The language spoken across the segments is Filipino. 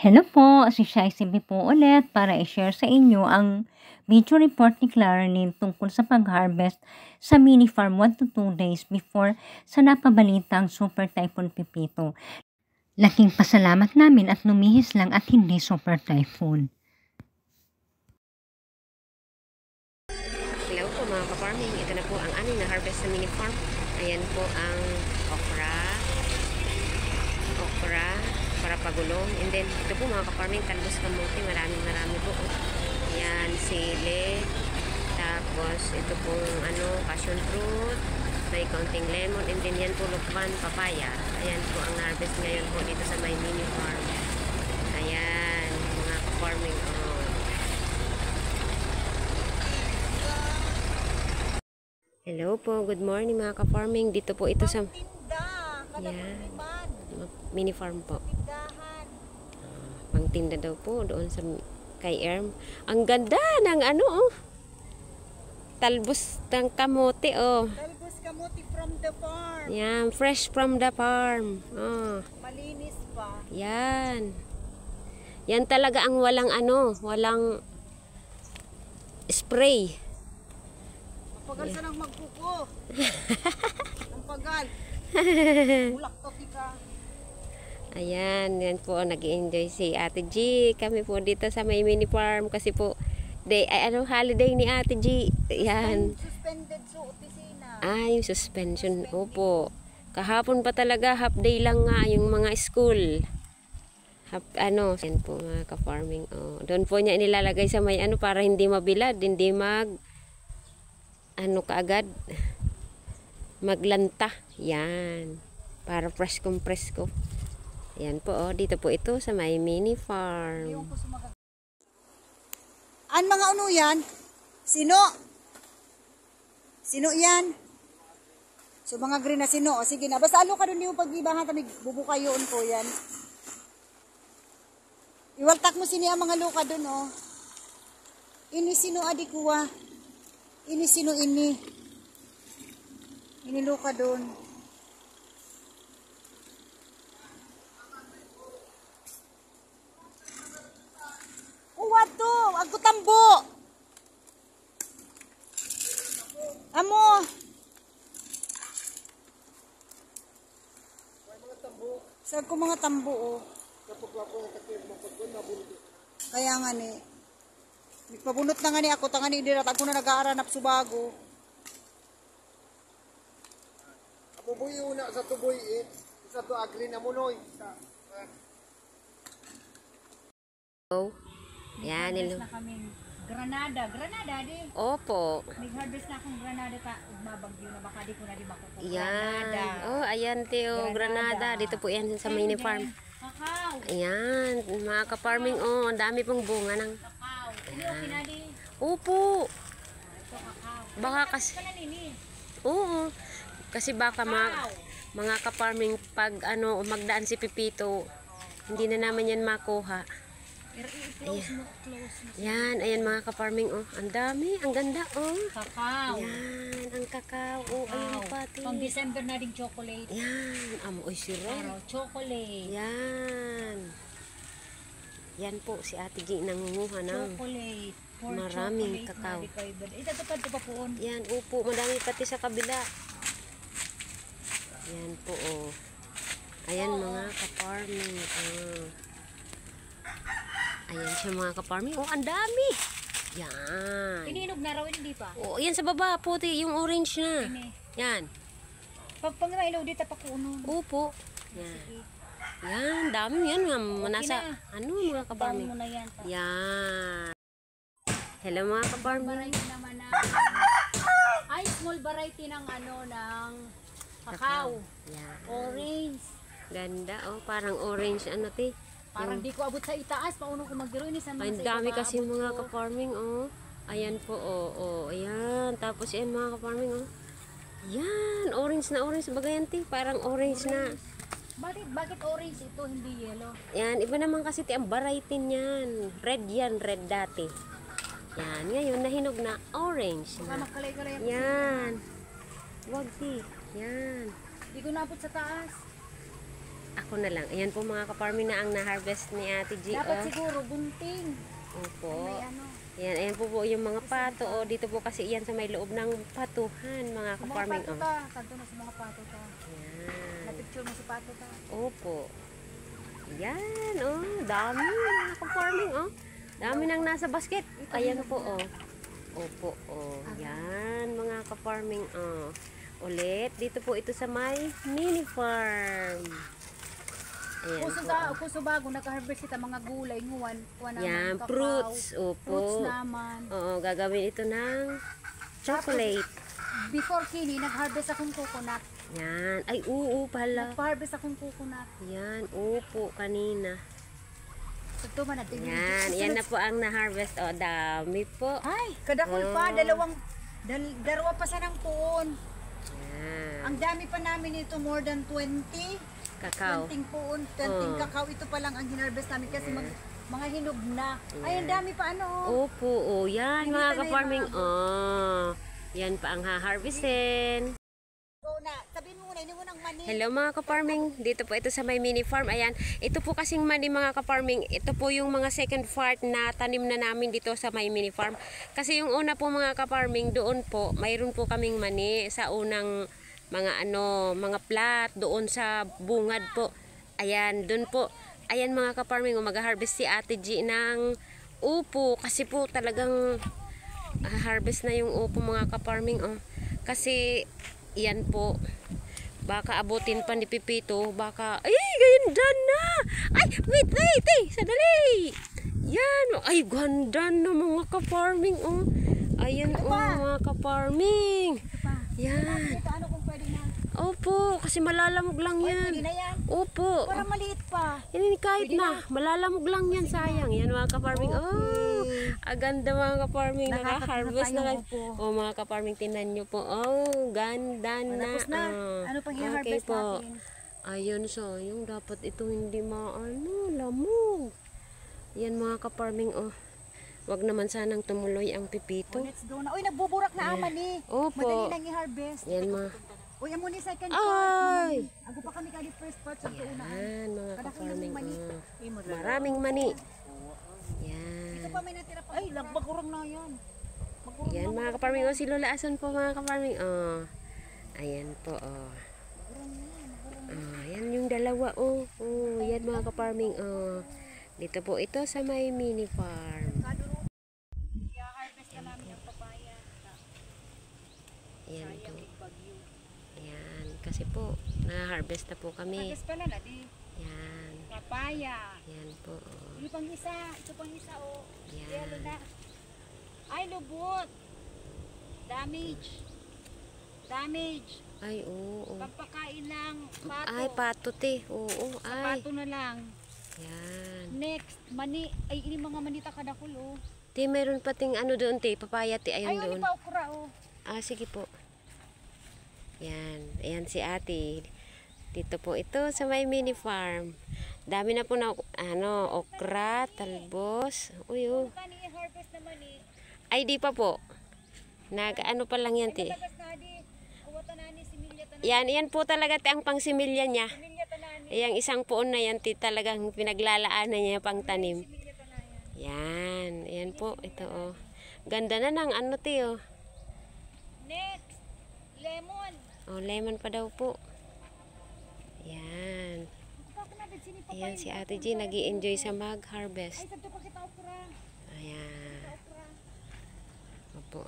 Hello po, si Shai Sibi po ulit para i-share sa inyo ang video report ni Clarinet tungkol sa pag-harvest sa mini farm 1 to 2 days before sa napabalitang Super Typhoon Pipito. Laking pasalamat namin at lumihis lang at hindi Super Typhoon. Hello po mga ka-farming, ito na po ang aming na-harvest sa mini farm. Ayan po ang okra para pagulong. And then ito po mga ka-farming, talbos kamote, marami po. Ayan, sili. Tapos ito pong passion fruit, may counting lemon, and then yan po lukban, papaya. Ayan po ang harvest ngayon po dito sa my mini farm. Ayan mga ka-farming, Hello po, good morning mga ka-farming. Dito po ito sa mini farm po. Pangtinda daw po doon sa kay Erm. Ang ganda ng talbos ng kamote Talbos kamote from the farm. Yan, fresh from the farm. Malinis pa. Yan. Yan talaga ang walang spray. Pagal sa nang magkuko. Ang pagal. Ulak to ka. Ayan, yan po, nag-enjoy si Ate G. Kami po dito sa may mini farm kasi po holiday ni Ate G. Yan. Suspended sa opisina. Yung suspension. Opo. Kahapon pa talaga, half day lang nga yung mga school. Yan po mga ka-farming. Doon po niya inilalagay sa may para hindi mabilad, hindi kaagad maglanta. Yan. Para presko. Yan po, dito po ito sa may mini farm. An mga yan? Sino? Sino yan? So mga green na sino. O sige na. Basta alo ka doon yung pag-ibahan. Bubuka yun po yan. Iwaltak mo sini ang mga luka doon Ini sino adikuwa. Ini sino ini. Ini luka doon. Wato, ako tambo. Amo. Saan ko mga tambo Kaya nga ni. Nagpabunot na nga ni ako, tanga ni Idirat. Ako na nag-aaranap subago. Ako boy una sa tuboy isa to agri na munoy. Yan, Na kaming Granada di. Opo. Nag-harvest na akong Granada babagyo na baka di ko na di makukuha. Yan. Ayan Granada. Dito po yan sa mini farm. Kakao. Ayan, mga ka-farming, ang dami pong bunga ng Kakao. Ayan. Opo. Ito kakao. Baka kasi Oo. Kasi baka mga ka-farming pag magdaan si Pipito, hindi na naman yan makuha. Yan, ayan mga ka-farming, ang dami, ang ganda, Kakao. Yan, ang kakao, ayun pati. Pang December na din chocolate. Yan, amoy sira. Chocolate. Yan po, si Ate G nangunguha ng Chocolate. maraming kakao. Itatupad pa po. Yan, upo, madami pati sa kabila. Yan po, Ayan mga ka-farming, Ayan siya mga ka-farming. Ang dami. Yan. Ininog na raw, hindi pa? Yan sa baba, puti, yung orange na. Yan. Pag nailaw dito pa kuno. Opo. Yan. Yan, dami yan. Nasa, mga ka-farming. Yan. Hello mga ka-farming. Variety naman na. Small variety ng ng kakao. Yan. Orange. Ganda, parang orange, Parang di ko abot sa itaas, pauno ko magdiro ini sa mga. Ang dami kasi mga ka-farming, Ayan po, ayan. Tapos yan mga ka-farming, Yan, orange na orange. Bagayanti, parang orange na. Bakit orange ito, hindi yellow? Yan, iba naman kasi ang variety niyan. Red yan, red dati. Yan, ngayon nahinog na orange na. Makalay-kalay ako. Yan. Wag Yan. Di ko naabot sa taas. ako na lang. Ayan po mga ka-farming na ang na-harvest ni Ate G. Dapat siguro bunting. Opo. May ano. Ayan po yung mga pato. O, dito po kasi iyan sa may loob ng patuhan, mga Sa mga ka-farming. pato ta. Kanto na sa mga pato ta. Ayan. Na-picture mo si pato ta. Opo. Ayan, dami mga ka-farming, Dami nang nasa basket. Ayan po, Opo, Yan, mga ka-farming, Ulit, dito po ito sa may mini farm. Ayan po. Kung bago naka-harvest kita mga gulay, nguwan, naman, Yan, kakao, fruits. Opo. fruits naman. Oo, gagawin ito ng chocolate. Before kini, nag-harvest akong coconut. Yan. Ay, oo pala. Nag-harvest akong coconut. Yan, opo, kanina. Ito man natin. Yan na po ang na-harvest. Dami po. Ay, kadakol pa. Dalawa pa sa ng puon. Yan. Ang dami pa namin ito, more than 20. Kakao. 20 puon, 20 kakao. Ito pa lang ang hinarvest namin kasi mga hinog na. Ay, ang dami pa Opo, yan Hindi mga ka na ka-farming. yung Yan pa ang ha-harvestin. Go na. Sabihin mo muna, hindi mo nang mani. Hello mga ka-farming. Dito po ito sa may mini farm. Ayan, ito po kasing mani mga ka-farming. Ito po yung mga second part na tanim na namin dito sa may mini farm. Kasi yung una po mga ka-farming, doon po, mayroon po kaming mani sa unang mga plat doon sa bungad po. Ayan, doon po. Ayan mga ka-farming, mag-harvest si Ate G ng upo. Kasi po talagang harvest na yung upo mga ka-farming. Kasi yan po, baka abutin pa ni Pipito, baka, ay, ganda na! Ay, wait, sadali! Yan, ay, ganda na mga ka-farming, Ayan, mga ka-farming. Yan. Ito, ano kung pwede na? Opo, kasi malalamog lang yan. Pwede na yan. Opo. Para maliit pa. Yan, kahit na, malalamog lang yan, sayang. Yan mga ka-farming, aganda mga ka-farming, naka-harvest na lang. Mga ka-farming, tinan nyo po. Ganda na. Tapos na. Ano pang i-harvest natin? Ayun, so, yung dapat ito hindi lamog. Yan mga ka-farming, wag naman sanang tumuloy ang Pipito. Let's go na. Uy, nagbuburak na ang mani. Opo. Madali nang i-harvest. Yan mga, Uy, amo ni second Ay! part. Ako pa kami kali first part sa tuuna. yan mga ka-farming, mani. maraming mani. Yan. Ito pa may natira pa. Ay, nagbakurang na yan. Yan mga ka-farming, si Lola Ason po mga ka-farming. Ayan po, yan yung dalawa, yan mga ka-farming, dito po ito sa may mini farm. I-harvest na namin yung papaya. Yan po. Yan, kasi po, na-harvest na po kami. Harvest pala na di. Yan. Papaya. Yan po, Ito pang isa. Ito pang isa, Yan. Yelo na. Ay, lubot. Damage. Ay, oo. Pampakain lang. Pato. Ay, pato te. Oo, ay. Pato na lang. Yan. Next, mani. Ay, ini mga manita kadakul, Te, mayroon pating ano doon te, papaya te, Ay, ayun ano doon. pa okra, Sige po. Yan. Ayan si ate. Dito po ito sa may mini farm. Dami na po na okra, talbos. Uy, Kani i-harvest na mani. Ay, di pa po. Nag-ano pa lang yan, te. Tagas na di. Awata na ni similya tanan. Yan po talaga, te, ang pangsimilya niya. Similya tanan. Yang isang puon na yan, te, talagang pinaglalaanan niya pang tanim. Similya tanan. Yan. Yan po, ito, Ganda na ng ano, te, Next, lemon. lemon pa daw po. Yan. Ako na din sini Ayan si Ate G, nag-i-enjoy sa mag-harvest. Ay, sabto pa kita okra. Ayan. Okra. Opo.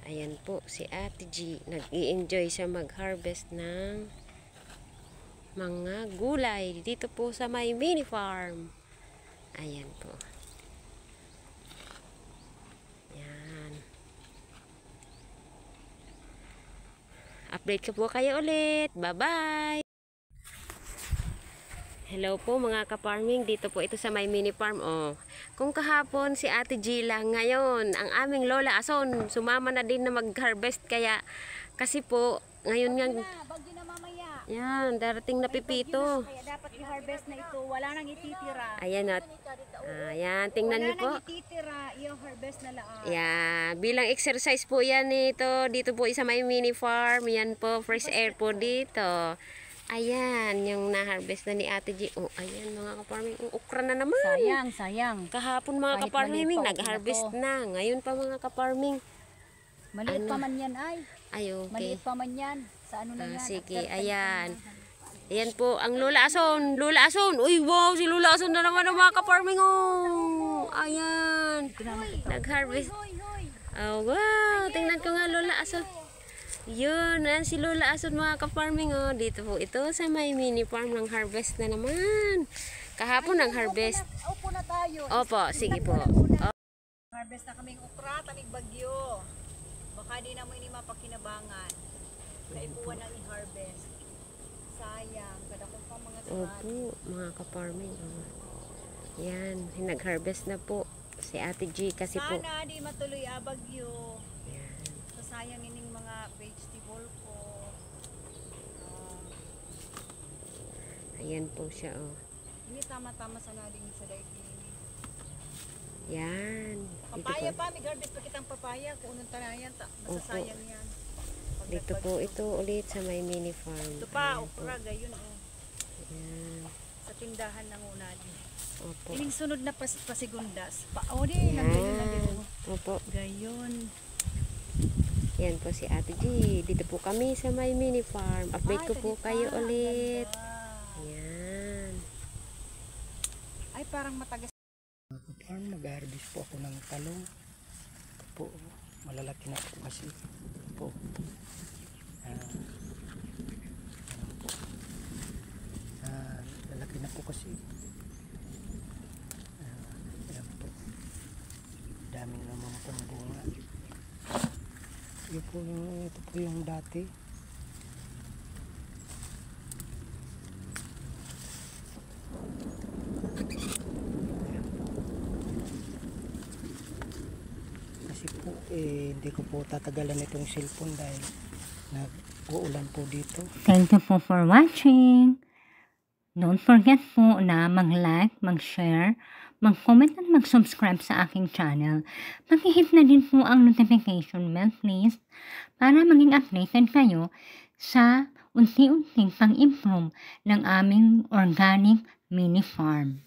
Ayan po, si Ate G, nag-i-enjoy sa mag-harvest ng mga gulay dito po sa may mini farm. Ayan po. Yan. Update ko po kayo ulit. Bye-bye! Hello po mga ka-farming, dito po ito sa may mini farm. Kung kahapon si Ate G lang, ngayon ang aming Lola Ason sumama na din na mag-harvest, kasi po ngayon nga Bagyo na mamaya. Yan, darating na pipito. Kaya dapat i-harvest na ito. Wala nang ititira. Ayan at. Ayan, tingnan niyo po. Wala nang ititira. I-harvest na lang. Yan, bilang exercise po yan ito. Dito po isa may mini farm. Yan po, fresh air po dito. Ayan, yung na-harvest na ni Ate G. Oh, ayan mga kaparming. Okra na naman. Sayang. Kahapon mga Kahit kaparming, maliit pa, nag-harvest okay na. Ngayon pa mga kaparming. Maliit pa man yan ay. Ay, okay. Maliit pa man yan. Sa ano na yan. Sige, ayan. Ayan po, ang Lola Ason. Lola Ason. Uy, wow, si Lola Ason na naman ang mga kaparming. Oh. Ayan. Nag-harvest. Oh, wow. Tingnan ko nga Lola Ason. Yun, ayan si Lola Ason mga kaparming. Oh. Dito po ito sa may mini farm ng harvest na naman. Kahapon ng harvest. Upo na tayo. Opo, sige po. Harvest na kaming okra, tamig bagyo. Baka di na mo ini mapakinabangan. Sa ipuan ang i-harvest. Sayang, kada kung pa mga Opo, mga kaparming. Oh. Yan, nag-harvest na po si Ate G kasi po. sana di matuloy bagyo. Yan. Sayang ining mga vegetable ko. Ayan po siya, oh. Ini tama-tama sa nading sa daigdig. Yan. Dito Papaya po, pa, may harvest pa kitang papaya. Kung unong tanayan, masasayang yan. dito po ito ulit sa may mini farm. Ito pa, Ayan po. okra, gayon oh. Yan. Sa tindahan ng unadi. Opo. Ining sunod na pasigundas. O di, nagayon na din. Yan. Opo. Gayon. Yan po si Ate G. Dito po kami sa may mini farm. Update ko po kayo ulit. Yan. Ay, parang matagas. Farm, nag-harvest po ako ng talong. Ito po, malalaki na po kasi. Ito po. Ayan po. Lalaki na po kasi. Ayan po. Dami naman pong bunga. Ito po yung dati. Kasi po hindi ko po tatagalan itong cellphone dahil nag-uulan po dito. Thank you po for watching. Don't forget po na mag-like, mag-share, mag-comment at mag-subscribe sa aking channel. Mag-hit na din po ang notification bell please para maging updated kayo sa unti-unting pang-improve ng aming organic mini farm.